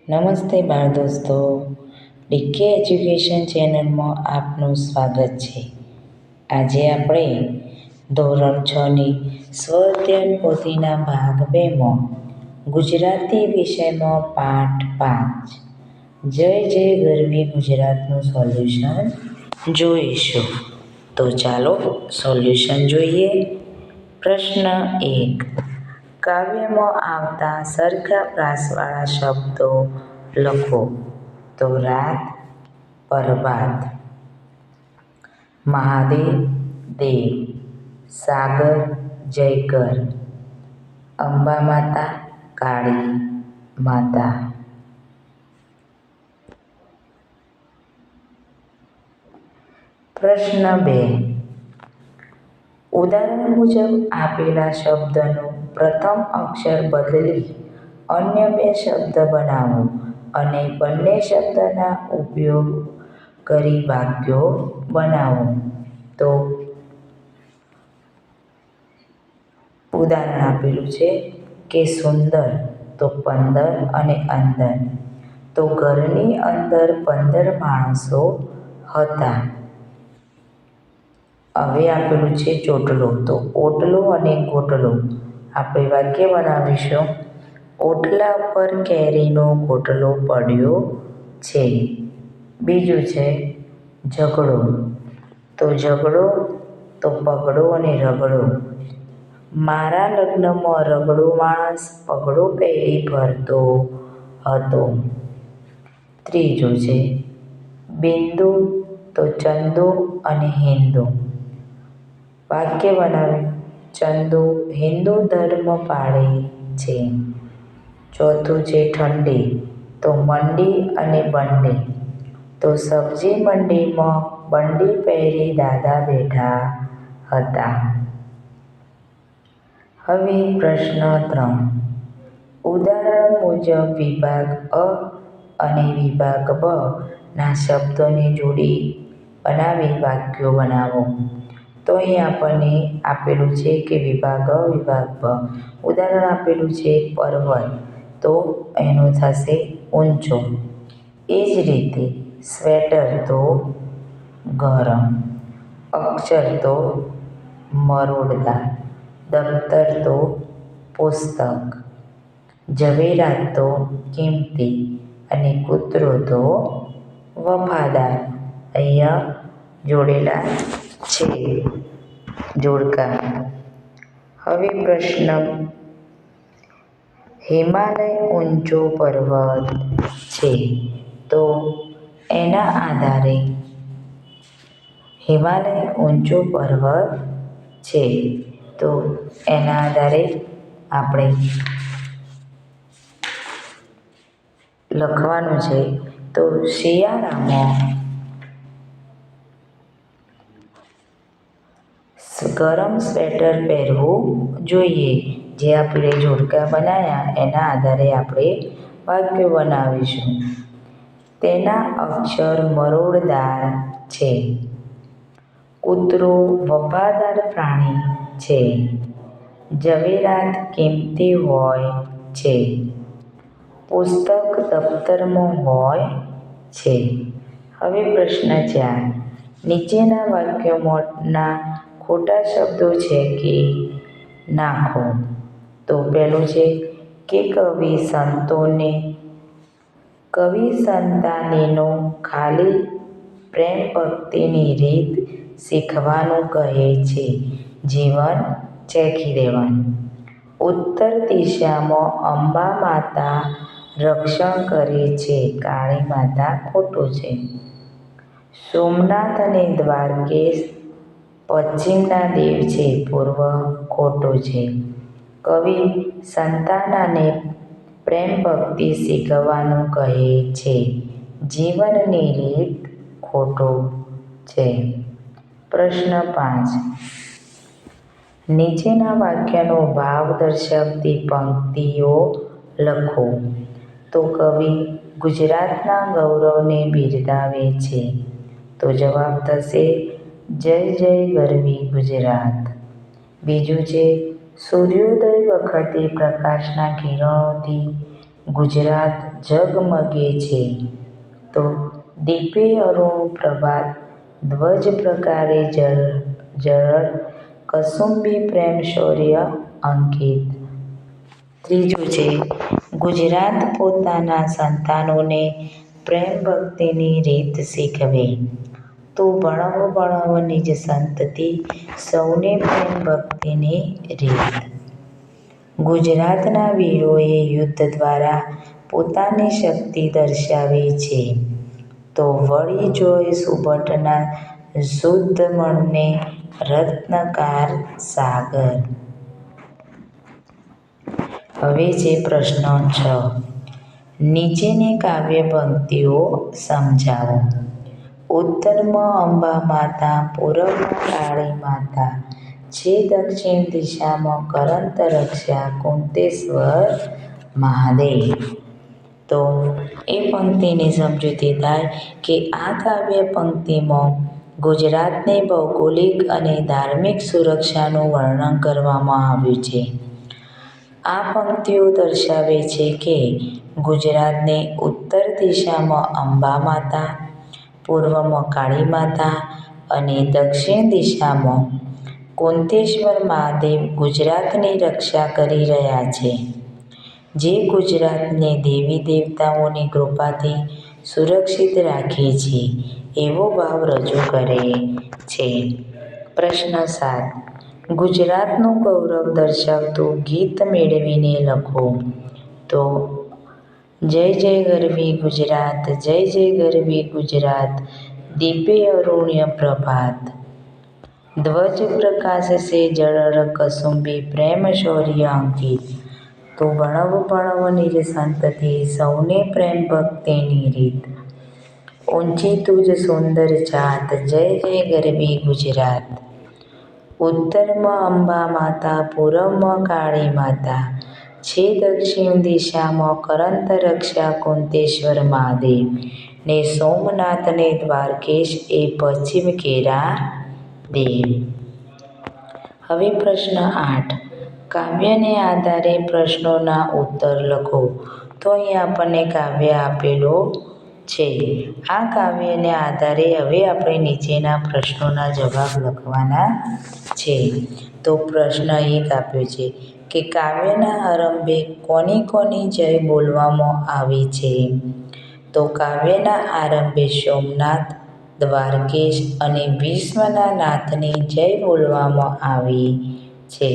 નમસ્તે બાળ દોસ્તો, ડીકે એજ્યુકેશન ચેનલમાં આપનું સ્વાગત છે. આજે આપણે ધોરણ 6ની સ્વઅધ્યયન પોથીના ભાગ 2માં ગુજરાતી વિષયમાં પાઠ 5 જય જય ગરવી ગુજરાતનું સોલ્યુશન જોઈશું. તો ચાલો સોલ્યુશન જોઈએ. પ્રશ્ન 1. કાવ્યમાં આવતા સરખા પ્રાસવાળા શબ્દો લખો. તો રાત, પ્રભાત. મહાદેવ, દેવ. સાગર, જયકર. અંબા માતા, કાળી માતા. પ્રશ્ન 2. ઉદાહરણ મુજબ આપેલા શબ્દનું પ્રથમ અક્ષર બદલી અન્ય 2 શબ્દ બનાવો અને બંને શબ્દના ઉપયોગ કરી વાક્યો બનાવો. તો ઉદાહરણ આપેલું છે કે સુંદર તો 15 અને અંદર. તો ઘરની અંદર 15 માણસો હતા. હવે આપેલું છે ચોટલો તો ઓટલો અને ગોટલો. આપણે વાક્ય બનાવીશું. ઓટલા પર કેરીનો ગોટલો પડ્યો છે. બીજું છે ઝઘડો તો ઝઘડો તો પગડો અને રગડો. મારા લગ્નમાં રગડો માણસ પગડો પહેરી ફરતો હતો. ત્રીજું છે બિંદુ તો ચંદુ અને હિન્દુ. વાક્ય બનાવ્યું. ચંદુ હિન્દુ ધર્મ પાળે છે. ચોથું છે ઠંડી તો મંડી અને બંડી. તો સબ્જી મંડીમાં બંડી પહેરી દાદા બેઠા હતા. હવે પ્રશ્ન 3. ઉદાહરણ મુજબ વિભાગ અ અને વિભાગ બ ના શબ્દોની જોડી બનાવી વાક્યો બનાવો. તો અહીં આપણને આપેલું છે કે વિભાગ અ વિભાગ બ. ઉદાહરણ આપેલું છે પર્વત તો એનું થશે ઊંચો. એ જ રીતે સ્વેટર તો ગરમ. અક્ષર તો મરોડદાર. દફતર તો પુસ્તક. ઝવેરાત તો કિંમતી અને કૂતરો તો વફાદાર. અહીંયા જોડેલા છે જોડકા. હવે પ્રશ્ન. હિમાલય ઊંચો પર્વત છે. તો એના આધારે હિમાલય ઊંચો પર્વત છે. તો એના આધારે આપણે લખવાનું છે. તો શિયાળામાં ગરમ સ્વેટર પહેરવું જોઈએ. જે આપણે જોડકા બનાવ્યા એના આધારે આપણે વાક્ય બનાવીશું. તેના અક્ષર મરોડદાર છે. કૂતરો વફાદાર પ્રાણી છે. ઝવેરાત કિંમતી હોય છે. પુસ્તક દફતરમાં હોય છે. હવે પ્રશ્ન 4. નીચેના વાક્યોમાંના ખોટા શબ્દો છે કે નાખો. તો પહેલું છે કે કવિ સંતાનેનો ખાલી પ્રેમ ભક્તિની રીત શીખવાનું કહે છે. જીવન ચેખી દેવાનું. ઉત્તર દિશામાં અંબા માતા રક્ષણ કરે છે. કાળી માતા ખોટું છે. સોમનાથ અને દ્વારકેશ પશ્ચિમના દેવ છે. પૂર્વ ખોટું છે. કવિ સંતાનાને પ્રેમ ભક્તિ શીખવવાનું કહે છે. જીવનની રીત ખોટું છે. પ્રશ્ન 5. નીચેના વાક્યનો ભાવ દર્શાવતી પંક્તિઓ લખો. તો કવિ ગુજરાતના ગૌરવને બિરદાવે છે. તો જવાબ થશે જય જય ગરવી ગુજરાત. બીજું છે સૂર્યોદય વખતે પ્રકાશના કિરણોથી ગુજરાત ઝગમગે છે. તો દીપે અરુણ પ્રભાત, ધ્વજ પ્રકારે જરળ, કસુંબી પ્રેમ શૌર્ય અંકિત. ત્રીજું છે ગુજરાત પોતાના સંતાનોને પ્રેમ ભક્તિની રીત શીખવે. તો ભણવ નિજ સંતતિ, સૌને પ્રેમ ભક્તિની રીત. ગુજરાતના વીરોએ યુદ્ધ દ્વારા પોતાની શક્તિ દર્શાવી છે. તો વળી જોય સુભટના શુદ્ધ મનને રત્નકાર સાગર. હવે છે પ્રશ્ન 6. નીચેની કાવ્ય પંક્તિઓ સમજાવો. ઉત્તરમાં અંબા માતા, પૂર્વમાં કાળી માતા, છે દક્ષિણ દિશામાં કરંત રક્ષા કુંતેશ્વર મહાદેવ. તો એ પંક્તિની સમજૂતી થાય કે આ કાવ્ય પંક્તિમાં ગુજરાતની ભૌગોલિક અને ધાર્મિક સુરક્ષાનું વર્ણન કરવામાં આવ્યું છે. આ પંક્તિઓ દર્શાવે છે કે ગુજરાતની ઉત્તર દિશામાં અંબા માતા, પૂર્વમાં કાળી માતા અને દક્ષિણ દિશામાં કુંતેશ્વર મહાદેવ ગુજરાતની રક્ષા કરી રહ્યા છે, જે ગુજરાતને દેવી દેવતાઓની કૃપાથી સુરક્ષિત રાખે છે એવો ભાવ રજૂ કરે છે. પ્રશ્ન 7. ગુજરાતનું ગૌરવ દર્શાવતું ગીત મેળવીને લખો. તો જય જય ગરવી ગુજરાત, જય જય ગરવી ગુજરાત, દીપે અરુણ્ય પ્રભાત, ધ્વજ પ્રકાશસે જરળ, કસુંબી પ્રેમ શૌર્ય અંકિત. તો ભણવ નિજ સંતતિ, સૌને પ્રેમ ભક્તિની રીત. ઊંચી તુજ સુંદર જાત, જય જય ગરવી ગુજરાત. ઉત્તરમાં અંબા માતા, પૂર્વમાં કાળી માતા, છે દક્ષિણ દિશામાં કરંત રક્ષા કુંતેશ્વર મહાદેવ, ને સોમનાથ ને દ્વારકેશ એ પશ્ચિમ કેરા દેવ. હવે પ્રશ્ન 8. કાવ્યને આધારે પ્રશ્નોના ઉત્તર લખો. તો અહીં આપણને કાવ્ય આપેલો છે. આ કાવ્યને આધારે હવે આપણે નીચેના પ્રશ્નોના જવાબ લખવાના છે. તો પ્રશ્ન 1 આપ્યો છે કે કાવ્યના આરંભે કોની જય બોલવામાં આવી છે. તો કાવ્યના આરંભે સોમનાથ, દ્વારકેશ અને વિશ્વના નાથની જય બોલવામાં આવી છે.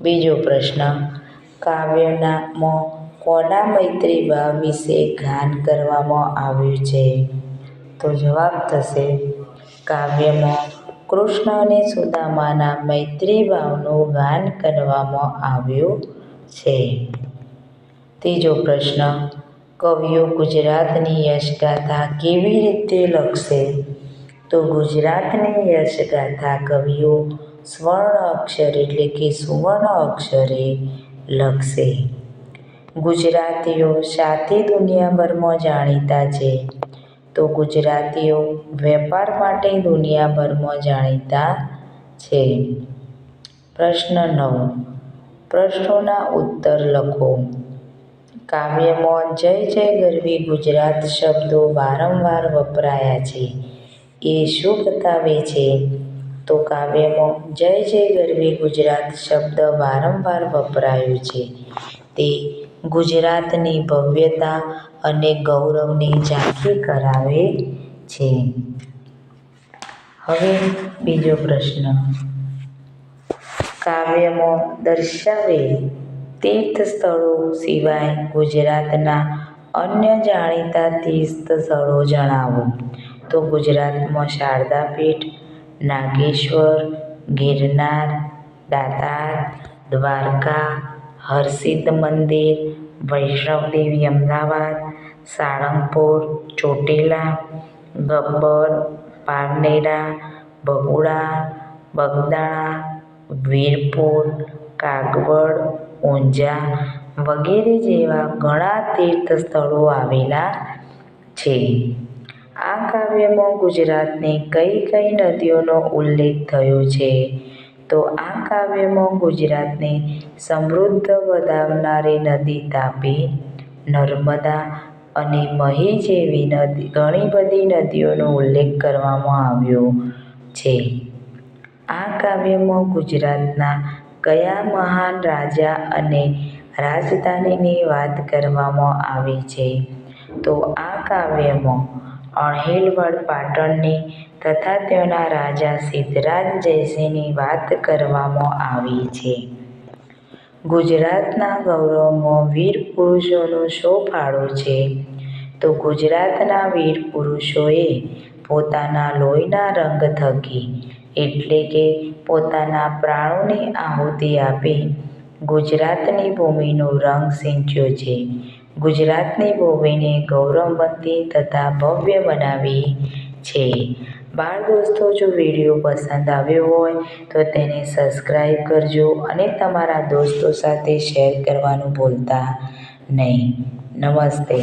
બીજો પ્રશ્ન, કાવ્યમાં કોના મૈત્રી ભાવ વિશે ગાન કરવામાં આવ્યું છે. તો જવાબ થશે કાવ્યમાં કૃષ્ણ અને સુદામાના મૈત્રી ભાવનું ગાન કરવામાં આવ્યું છે. ત્રીજો પ્રશ્ન, કવિઓ ગુજરાતની યશગાથા કેવી રીતે લખશે. તો ગુજરાતની યશગાથા કવિઓ સ્વર્ણ અક્ષર એટલે કે સુવર્ણ અક્ષરે લખશે. ગુજરાતીઓ શાથી દુનિયાભરમાં જાણીતા છે. તો ગુજરાતીઓ વેપાર માટે દુનિયાભરમાં જાણીતા છે. પ્રશ્ન 9. પ્રશ્નોના ઉત્તર લખો. કાવ્યમાં જય જય ગરવી ગુજરાત શબ્દો વારંવાર વપરાયા છે એ શું બતાવે છે. તો કાવ્યમાં જય જય ગરવી ગુજરાત શબ્દ વારંવાર વપરાયો છે તે ગુજરાતની ભવ્યતા અને ગૌરવની ઝાંખી કરાવે છે. હવે બીજો પ્રશ્ન, કાવ્યમાં દર્શાવેલ તીર્થ સ્થળો સિવાય ગુજરાતના અન્ય જાણીતા તીર્થ સ્થળો જણાવો. તો ગુજરાતમાં શારદા પીઠ, નાગેશ્વર, ગિરનાર, દાતાર, દ્વારકા, હરસિદ્ધ મંદિર, વૈષ્ણવદેવી અમદાવાદ, સાળંગપુર, ચોટીલા, ગબ્બર, પારનેરા, ભગુડા, બગદાણા, વીરપુર, કાગવડ, ઊંઝા વગેરે જેવા ઘણા તીર્થ સ્થળો આવેલા છે. આ કાવ્યમાં ગુજરાતની કઈ નદીઓનો ઉલ્લેખ થયો છે. તો આ કાવ્યમાં ગુજરાતને સમૃદ્ધ વધાવનારી નદી તાપી, નર્મદા અને મહી જેવી ઘણી બધી નદીઓનો ઉલ્લેખ કરવામાં આવ્યો છે. આ કાવ્યમાં ગુજરાતના કયા મહાન રાજા અને રાજધાનીની વાત કરવામાં આવી છે? તો આ કાવ્યમાં અણહિલવાડ પાટણની તથા તેના રાજા સિદ્ધરાજ જયસિંહની વાત કરવામાં આવી છે. ગુજરાતના ગૌરવમાં વીર પુરુષોનો શો ફાળો છે? તો ગુજરાતના વીર પુરુષોએ પોતાના લોહીના રંગ થકી એટલે કે પોતાના પ્રાણોની આહુતિ આપી ગુજરાતની ભૂમિનો રંગ સિંચ્યો છે. ગુજરાતની ભૂમિને ગૌરવવંતી તથા ભવ્ય બનાવી છે. બાળ દોસ્તો, જો વિડીયો પસંદ આવ્યો હોય તો તેને સબસ્ક્રાઈબ કરજો અને તમારા દોસ્તો સાથે શેર કરવાનું ભૂલતા નહીં. નમસ્તે.